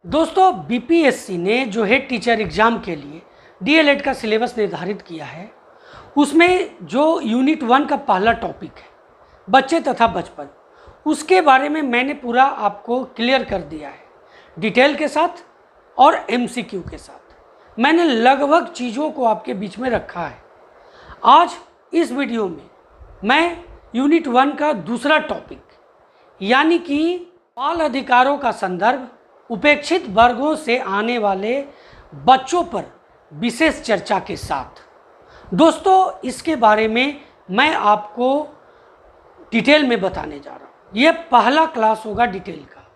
दोस्तों बीपीएससी ने जो हेड टीचर एग्ज़ाम के लिए डीएलएड का सिलेबस निर्धारित किया है, उसमें जो यूनिट 1 का पहला टॉपिक है बच्चे तथा बचपन, उसके बारे में मैंने पूरा आपको क्लियर कर दिया है डिटेल के साथ और एमसीक्यू के साथ। मैंने लगभग चीज़ों को आपके बीच में रखा है। आज इस वीडियो में मैं यूनिट 1 का दूसरा टॉपिक यानी कि बाल अधिकारों का संदर्भ, उपेक्षित वर्गों से आने वाले बच्चों पर विशेष चर्चा के साथ दोस्तों इसके बारे में मैं आपको डिटेल में बताने जा रहा हूँ। ये पहला क्लास होगा डिटेल का,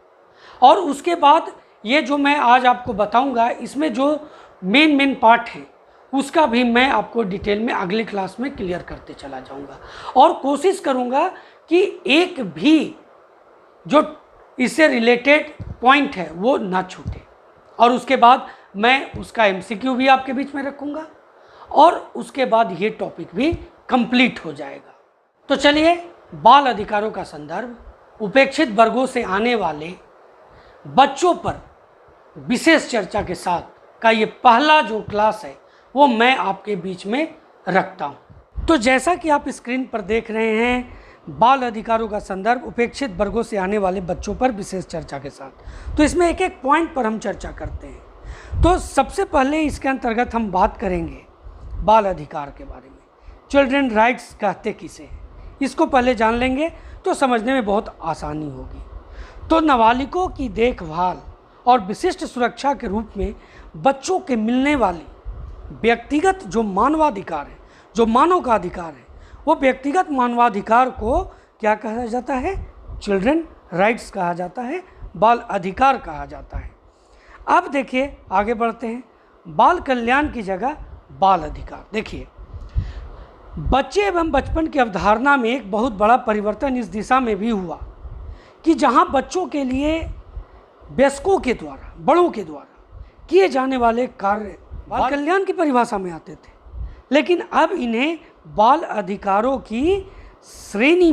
और उसके बाद ये जो मैं आज आपको बताऊंगा इसमें जो मेन पार्ट है उसका भी मैं आपको डिटेल में अगले क्लास में क्लियर करते चला जाऊंगा, और कोशिश करूंगा कि एक भी जो इससे रिलेटेड पॉइंट है वो ना छूटे। और उसके बाद मैं उसका एमसीक्यू भी आपके बीच में रखूंगा और उसके बाद ये टॉपिक भी कंप्लीट हो जाएगा। तो चलिए, बाल अधिकारों का संदर्भ, उपेक्षित वर्गों से आने वाले बच्चों पर विशेष चर्चा के साथ का ये पहला जो क्लास है वो मैं आपके बीच में रखता हूँ। तो जैसा कि आप स्क्रीन पर देख रहे हैं, बाल अधिकारों का संदर्भ, उपेक्षित वर्गों से आने वाले बच्चों पर विशेष चर्चा के साथ, तो इसमें एक एक पॉइंट पर हम चर्चा करते हैं। तो सबसे पहले इसके अंतर्गत हम बात करेंगे बाल अधिकार के बारे में। चिल्ड्रन राइट्स कहते किसे हैं, इसको पहले जान लेंगे तो समझने में बहुत आसानी होगी। तो नाबालिगों की देखभाल और विशिष्ट सुरक्षा के रूप में बच्चों के मिलने वाली व्यक्तिगत जो मानवाधिकार है, जो मानव का अधिकार है, वो व्यक्तिगत मानवाधिकार को क्या कहा जाता है? चिल्ड्रन राइट्स कहा जाता है, बाल अधिकार कहा जाता है। अब देखिए, आगे बढ़ते हैं। बाल कल्याण की जगह बाल अधिकार। देखिए, बच्चे एवं बचपन की अवधारणा में एक बहुत बड़ा परिवर्तन इस दिशा में भी हुआ कि जहां बच्चों के लिए वयस्कों के द्वारा, बड़ों के द्वारा किए जाने वाले कार्य बाल कल्याण की परिभाषा में आते थे, लेकिन अब इन्हें बाल अधिकारों की श्रेणी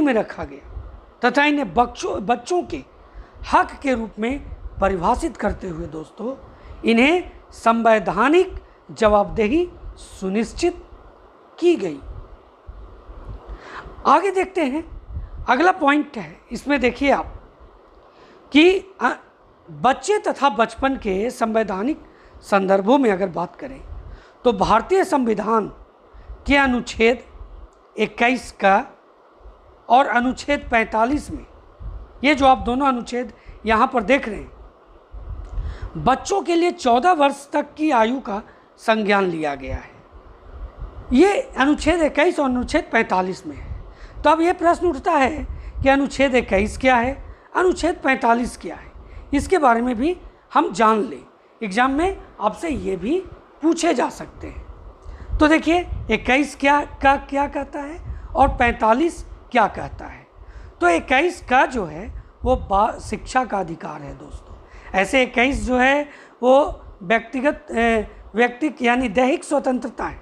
में रखा गया तथा इन्हें बच्चों के हक के रूप में परिभाषित करते हुए दोस्तों इन्हें संवैधानिक जवाबदेही सुनिश्चित की गई। आगे देखते हैं, अगला पॉइंट है इसमें। देखिए आप कि बच्चे तथा बचपन के संवैधानिक संदर्भों में अगर बात करें तो भारतीय संविधान के अनुच्छेद 21 का और अनुच्छेद 45 में, ये जो आप दोनों अनुच्छेद यहाँ पर देख रहे हैं, बच्चों के लिए 14 वर्ष तक की आयु का संज्ञान लिया गया है। ये अनुच्छेद 21 और अनुच्छेद 45 में है। तो अब ये प्रश्न उठता है कि अनुच्छेद 21 क्या है, अनुच्छेद 45 क्या है, इसके बारे में भी हम जान लें। एग्ज़ाम में आपसे ये भी पूछे जा सकते हैं। तो देखिए, 21 क्या कहता है और 45 क्या कहता है। तो 21 का जो है वो शिक्षा का अधिकार है दोस्तों। ऐसे 21 जो है वो व्यक्ति यानी दैहिक स्वतंत्रता है,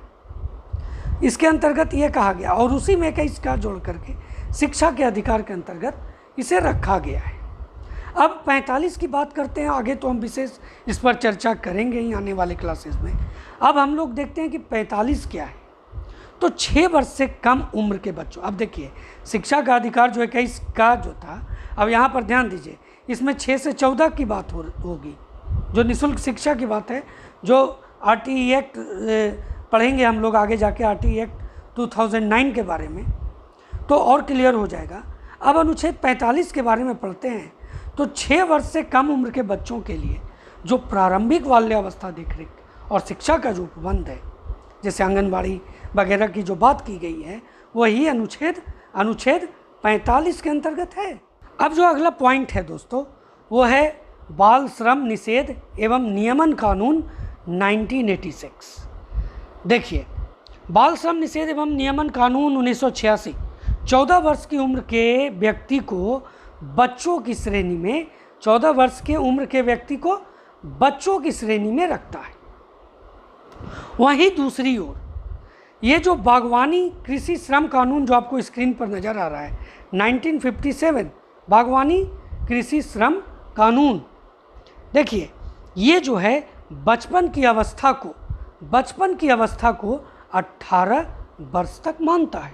इसके अंतर्गत ये कहा गया, और उसी में 21 का जोड़ करके शिक्षा के अधिकार के अंतर्गत इसे रखा गया है। अब 45 की बात करते हैं, आगे तो हम विशेष इस पर चर्चा करेंगे ही आने वाले क्लासेस में। अब हम लोग देखते हैं कि 45 क्या है। तो 6 वर्ष से कम उम्र के बच्चों, अब देखिए शिक्षा का अधिकार जो 21 का जो था, अब यहाँ पर ध्यान दीजिए, इसमें 6 से 14 की बात होगी, जो निःशुल्क शिक्षा की बात है, जो आरटीई एक्ट पढ़ेंगे हम लोग आगे जाके, आरटीई एक्ट 2009 के बारे में, तो और क्लियर हो जाएगा। अब अनुच्छेद 45 के बारे में पढ़ते हैं। तो 6 वर्ष से कम उम्र के बच्चों के लिए जो प्रारंभिक बाल्यावस्था देखरेख और शिक्षा का जो प्रबंध है, जैसे आंगनबाड़ी वगैरह की जो बात की गई है, वही अनुच्छेद 45 के अंतर्गत है। अब जो अगला पॉइंट है दोस्तों वो है बाल श्रम निषेध एवं नियमन कानून 1986। देखिए, बाल श्रम निषेध एवं नियमन कानून 1986 14 वर्ष की उम्र के व्यक्ति को बच्चों की श्रेणी में, 14 वर्ष के उम्र के व्यक्ति को बच्चों की श्रेणी में रखता है। वहीं दूसरी ओर ये जो बागवानी कृषि श्रम कानून जो आपको स्क्रीन पर नज़र आ रहा है, 1957 बागवानी कृषि श्रम कानून। देखिए, ये जो है बचपन की अवस्था को 18 वर्ष तक मानता है।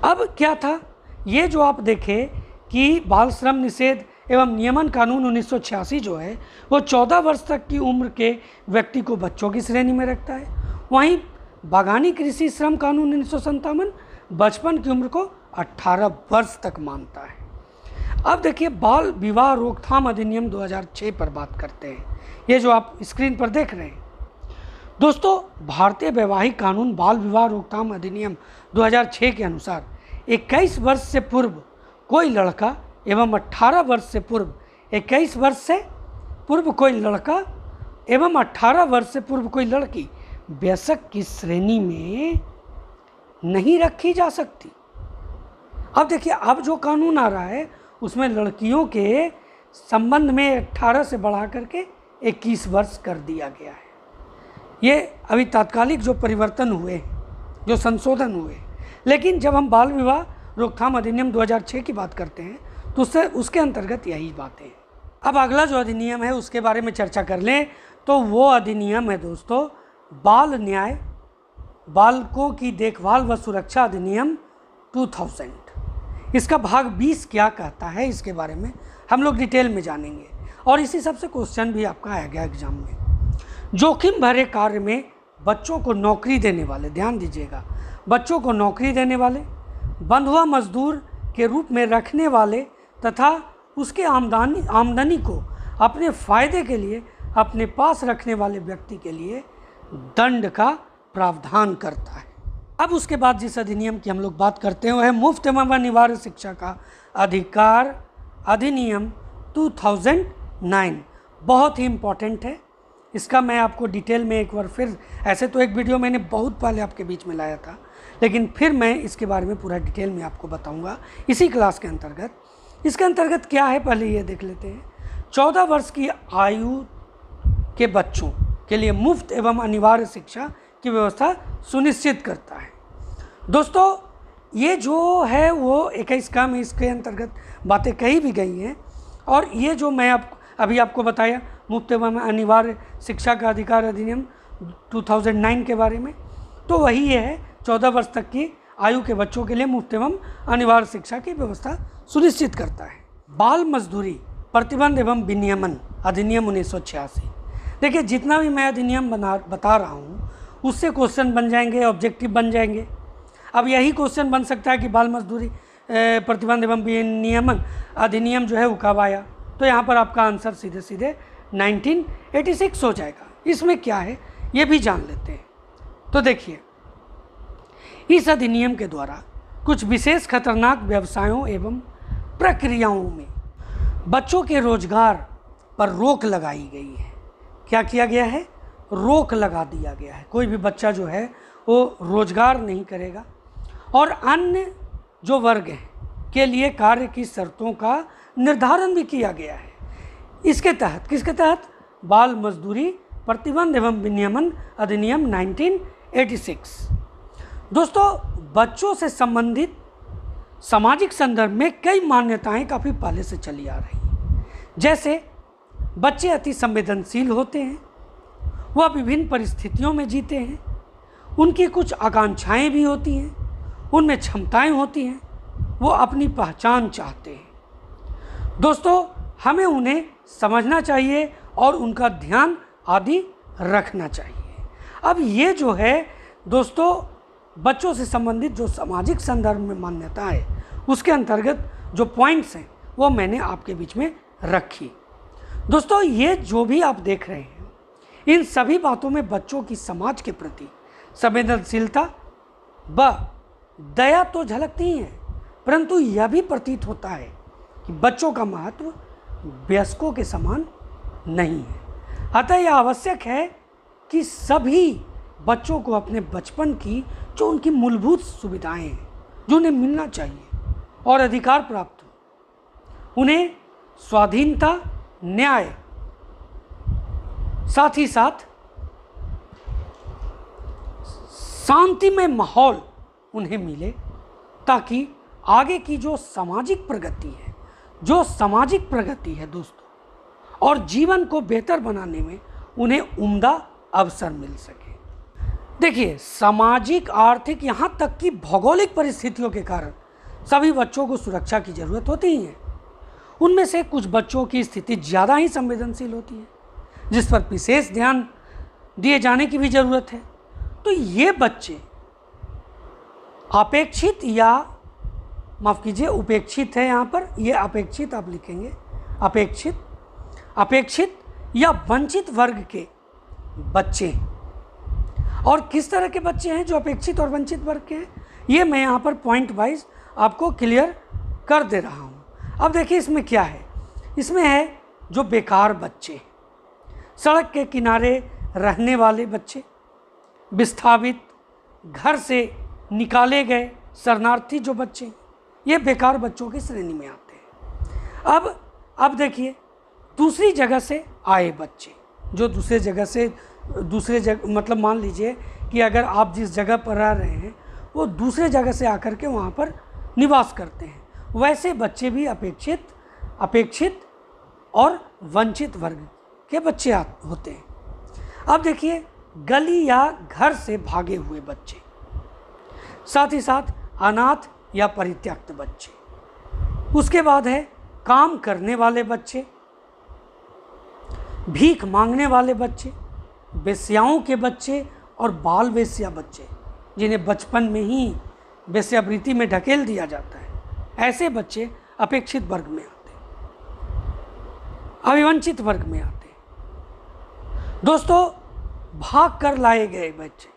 अब क्या था, ये जो आप देखें कि बाल श्रम निषेध एवं नियमन कानून 1986 जो है वो 14 वर्ष तक की उम्र के व्यक्ति को बच्चों की श्रेणी में रखता है। वहीं बागानी कृषि श्रम कानून 1957 बचपन की उम्र को 18 वर्ष तक मानता है। अब देखिए, बाल विवाह रोकथाम अधिनियम 2006 पर बात करते हैं। ये जो आप स्क्रीन पर देख रहे हैं दोस्तों, भारतीय वैवाहिक कानून बाल विवाह रोकथाम अधिनियम 2006 के अनुसार 21 वर्ष से पूर्व कोई लड़का एवं 18 वर्ष से पूर्व 21 वर्ष से पूर्व कोई लड़का एवं 18 वर्ष से पूर्व कोई लड़की वयस्क की श्रेणी में नहीं रखी जा सकती। अब देखिए, अब जो कानून आ रहा है उसमें लड़कियों के संबंध में 18 से बढ़ा करके 21 वर्ष कर दिया गया है। ये अभी तात्कालिक जो परिवर्तन हुए, जो संशोधन हुए, लेकिन जब हम बाल विवाह रोकथाम अधिनियम 2006 की बात करते हैं तो उसके अंतर्गत यही बातें हैं। अब अगला जो अधिनियम है उसके बारे में चर्चा कर लें तो वो अधिनियम है दोस्तों बाल न्याय बालकों की देखभाल व सुरक्षा अधिनियम 2000। इसका भाग 20 क्या कहता है इसके बारे में हम लोग डिटेल में जानेंगे, और इसी सबसे क्वेश्चन भी आपका आया गया एग्जाम में। जोखिम भरे कार्य में बच्चों को नौकरी देने वाले, ध्यान दीजिएगा, बच्चों को नौकरी देने वाले, बंधुआ मजदूर के रूप में रखने वाले तथा उसके आमदनी को अपने फायदे के लिए अपने पास रखने वाले व्यक्ति के लिए दंड का प्रावधान करता है। अब उसके बाद जिस अधिनियम की हम लोग बात करते हैं वह है मुफ्त एवं अनिवार्य शिक्षा का अधिकार अधिनियम 2009। बहुत ही इम्पॉर्टेंट है, इसका मैं आपको डिटेल में एक बार फिर, ऐसे तो एक वीडियो मैंने बहुत पहले आपके बीच में लाया था, लेकिन फिर मैं इसके बारे में पूरा डिटेल में आपको बताऊंगा इसी क्लास के अंतर्गत। इसके अंतर्गत क्या है पहले ये देख लेते हैं। 14 वर्ष की आयु के बच्चों के लिए मुफ्त एवं अनिवार्य शिक्षा की व्यवस्था सुनिश्चित करता है। दोस्तों, ये जो है वो 21 का में इसके अंतर्गत बातें कही भी गई हैं, और ये जो मैं अभी आपको बताया मुफ्त एवं अनिवार्य शिक्षा का अधिकार अधिनियम 2009 के बारे में, तो वही ये है 14 वर्ष तक की आयु के बच्चों के लिए मुफ्त एवं अनिवार्य शिक्षा की व्यवस्था सुनिश्चित करता है। बाल मजदूरी प्रतिबंध एवं विनियमन अधिनियम 1986। देखिए, जितना भी मैं अधिनियम बता रहा हूँ उससे क्वेश्चन बन जाएंगे, ऑब्जेक्टिव बन जाएंगे। अब यही क्वेश्चन बन सकता है कि बाल मजदूरी प्रतिबंध एवं विनियमन अधिनियम जो है वो कब आया, तो यहाँ पर आपका आंसर सीधे सीधे 1986 हो जाएगा। इसमें क्या है ये भी जान लेते हैं। तो देखिए, इस अधिनियम के द्वारा कुछ विशेष खतरनाक व्यवसायों एवं प्रक्रियाओं में बच्चों के रोजगार पर रोक लगाई गई है। क्या किया गया है? रोक लगा दिया गया है। कोई भी बच्चा जो है वो रोजगार नहीं करेगा, और अन्य जो वर्ग हैं के लिए कार्य की शर्तों का निर्धारण भी किया गया है। इसके तहत, किसके तहत? बाल मजदूरी प्रतिबंध एवं विनियमन अधिनियम 1986। दोस्तों, बच्चों से संबंधित सामाजिक संदर्भ में कई मान्यताएं काफ़ी पहले से चली आ रही हैं। जैसे बच्चे अति संवेदनशील होते हैं, वह विभिन्न परिस्थितियों में जीते हैं, उनकी कुछ आकांक्षाएं भी होती हैं, उनमें क्षमताएं होती हैं, वो अपनी पहचान चाहते हैं। दोस्तों, हमें उन्हें समझना चाहिए और उनका ध्यान आदि रखना चाहिए। अब ये जो है दोस्तों बच्चों से संबंधित जो सामाजिक संदर्भ में मान्यता है उसके अंतर्गत जो पॉइंट्स हैं वो मैंने आपके बीच में रखी। दोस्तों, ये जो भी आप देख रहे हैं इन सभी बातों में बच्चों की समाज के प्रति संवेदनशीलता व दया तो झलकती है, परंतु यह भी प्रतीत होता है कि बच्चों का महत्व वयस्कों के समान नहीं है। अतः यह आवश्यक है कि सभी बच्चों को अपने बचपन की जो उनकी मूलभूत सुविधाएं हैं, जो उन्हें मिलना चाहिए और अधिकार प्राप्त हो, उन्हें स्वाधीनता, न्याय, साथ ही साथ शांतिमय माहौल उन्हें मिले, ताकि आगे की जो सामाजिक प्रगति है, जो सामाजिक प्रगति है दोस्तों, और जीवन को बेहतर बनाने में उन्हें उम्दा अवसर मिल सके। देखिए, सामाजिक, आर्थिक, यहाँ तक कि भौगोलिक परिस्थितियों के कारण सभी बच्चों को सुरक्षा की ज़रूरत होती ही है। उनमें से कुछ बच्चों की स्थिति ज़्यादा ही संवेदनशील होती है, जिस पर विशेष ध्यान दिए जाने की भी ज़रूरत है। तो ये बच्चे अपेक्षित या माफ़ कीजिए उपेक्षित है, यहाँ पर ये अपेक्षित आप लिखेंगे, अपेक्षित या वंचित वर्ग के बच्चे हैं। और किस तरह के बच्चे हैं जो अपेक्षित और वंचित वर्ग के हैं, ये मैं यहाँ पर पॉइंट वाइज आपको क्लियर कर दे रहा हूँ। अब देखिए इसमें क्या है, इसमें है जो बेकार बच्चे, सड़क के किनारे रहने वाले बच्चे, विस्थापित, घर से निकाले गए शरणार्थी जो बच्चे, ये बेकार बच्चों की श्रेणी में आते हैं। अब देखिए दूसरी जगह से आए बच्चे, जो दूसरे जगह मतलब मान लीजिए कि अगर आप जिस जगह पर रह रहे हैं वो दूसरे जगह से आकर के वहाँ पर निवास करते हैं, वैसे बच्चे भी अपेक्षित और वंचित वर्ग के बच्चे होते हैं। अब देखिए गली या घर से भागे हुए बच्चे, साथ ही साथ अनाथ या परित्यक्त बच्चे, उसके बाद है काम करने वाले बच्चे, भीख मांगने वाले बच्चे, वेश्याओं के बच्चे और बाल वेश्या बच्चे, जिन्हें बचपन में ही वेश्यावृत्ति में ढकेल दिया जाता है, ऐसे बच्चे अपेक्षित वर्ग में आते हैं, अविवंचित वर्ग में आते हैं। दोस्तों, भाग कर लाए गए बच्चे,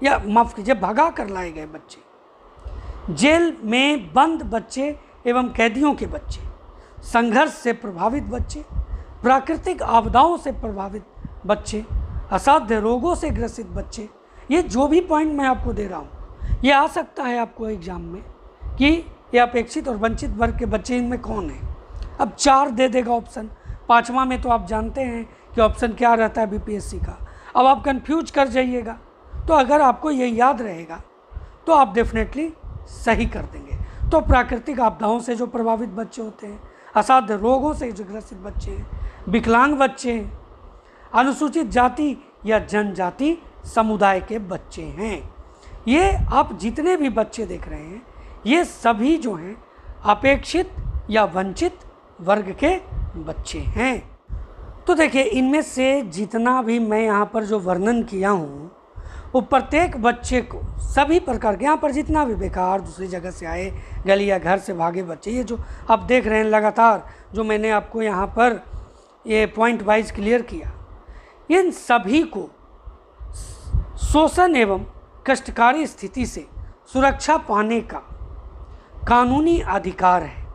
या माफ़ कीजिए भगा कर लाए गए बच्चे, जेल में बंद बच्चे एवं कैदियों के बच्चे, संघर्ष से प्रभावित बच्चे, प्राकृतिक आपदाओं से प्रभावित बच्चे, असाध्य रोगों से ग्रसित बच्चे, ये जो भी पॉइंट मैं आपको दे रहा हूँ, ये आ सकता है आपको एग्जाम में कि ये अपेक्षित और वंचित वर्ग के बच्चे इनमें कौन है। अब 4 दे देगा ऑप्शन, 5वां में तो आप जानते हैं कि ऑप्शन क्या रहता है बीपीएससी का। अब आप कंफ्यूज कर जाइएगा, तो अगर आपको ये याद रहेगा तो आप डेफिनेटली सही कर देंगे। तो प्राकृतिक आपदाओं से जो प्रभावित बच्चे होते हैं, असाध्य रोगों से जो ग्रसित बच्चे हैं, विकलांग बच्चे हैं, अनुसूचित जाति या जनजाति समुदाय के बच्चे हैं, ये आप जितने भी बच्चे देख रहे हैं ये सभी जो हैं अपेक्षित या वंचित वर्ग के बच्चे हैं। तो देखिए इनमें से जितना भी मैं यहाँ पर जो वर्णन किया हूँ वो प्रत्येक बच्चे को सभी प्रकार के, यहाँ पर जितना भी बेकार, दूसरी जगह से आए, गली या घर से भागे बच्चे, ये जो आप देख रहे हैं लगातार जो मैंने आपको यहाँ पर ये पॉइंट वाइज क्लियर किया, इन सभी को शोषण एवं कष्टकारी स्थिति से सुरक्षा पाने का कानूनी अधिकार है।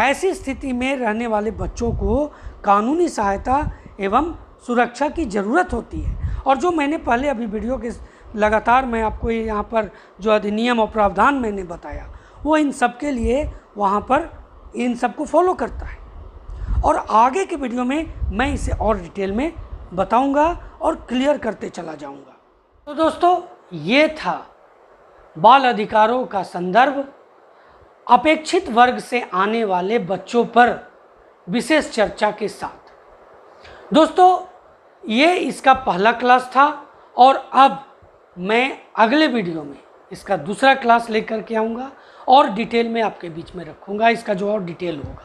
ऐसी स्थिति में रहने वाले बच्चों को कानूनी सहायता एवं सुरक्षा की ज़रूरत होती है। और जो मैंने पहले अभी वीडियो के लगातार मैं आपको यहाँ पर जो अधिनियम और प्रावधान मैंने बताया वो इन सब के लिए वहाँ पर इन सब को फॉलो करता है, और आगे के वीडियो में मैं इसे और डिटेल में बताऊंगा और क्लियर करते चला जाऊंगा। तो दोस्तों, ये था बाल अधिकारों का संदर्भ अपेक्षित वर्ग से आने वाले बच्चों पर विशेष चर्चा के साथ। दोस्तों, ये इसका पहला क्लास था और अब मैं अगले वीडियो में इसका दूसरा क्लास लेकर के आऊँगा और डिटेल में आपके बीच में रखूँगा, इसका जो और डिटेल होगा।